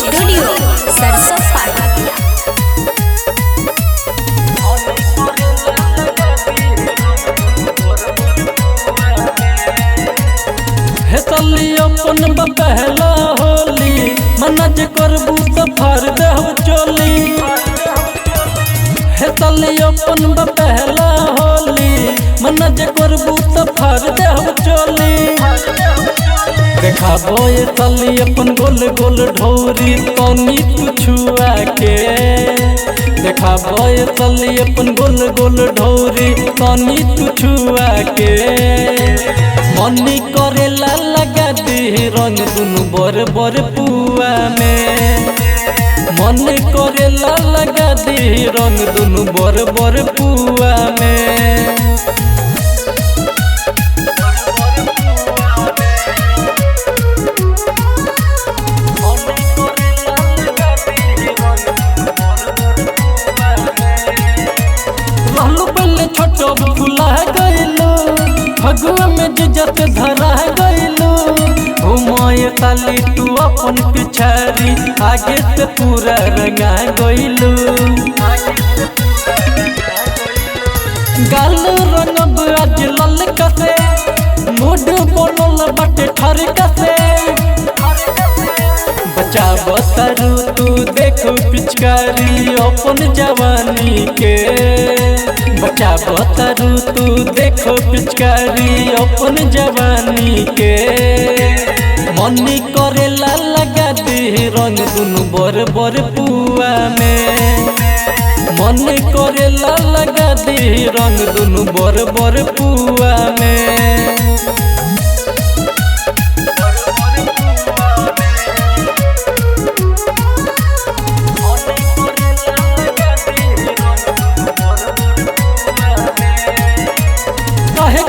Studio सरसों पाटिया। हे तली अपन पहला होली मनज करबू तो फर देहु चोली। हे तली अपन पहला होली मनज करबू तो फर देहु चोली। देखाबो ये तली अपन गोल गोल ढोरी तनी तू छुआ के। देखाबो ये तली अपन गोल गोल ढोरी तनी तू छुआ के। मनी करेला लगा दी रंग दुनु बर बर पुआ में। मन करेला लगा दी रंग दुनु बर बर पुआ में। रहलू पहले छोटो फुला गइलो फगुआ में जिजत धरा गइलो। घुमाए ताली तू अपन पिछारी आगे से पूरा रंगा गइलो। गाल रंगब आज लल कसे मूड बनल बाटे ठर कसे। बचाव तारू तू देखो पिचकारी अपन जवानी के। बचाव तारू तू देखो पिचकारी अपन जवानी के। मनी करेला लगा दी रंग दुनु बर बर पुआ में। मन करेला लगा दी रंग दुनु बर बर पुआ में।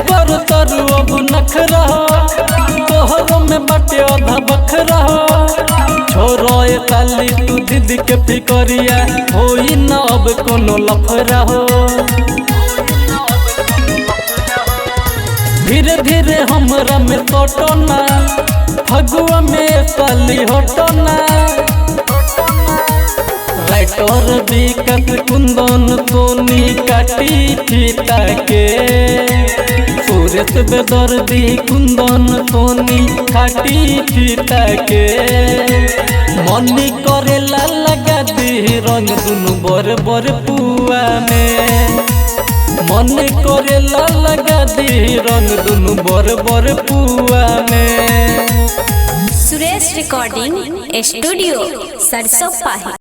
कर तरु अब नखरा तोहर में बाटे आधा बखरा। छोरो ये ताली तू दीदी के फिकरिया होई न अब कोनो लफरा हो। धीरे धीरे हमरा में तोटना फगुआ में ताली हटना। राइटर विकट कुंदन सोनी काटी फीता के। सुरेश बेदर्दी कुंदन सोनी काटी फीता के। मनी करेला लगा दी रंग दुनु बर बर पुआ में। मन करेला लगा दी रंग दुनु बर बर पुआ में। सुरेश रिकॉर्डिंग स्टूडियो सरसों पाटिया।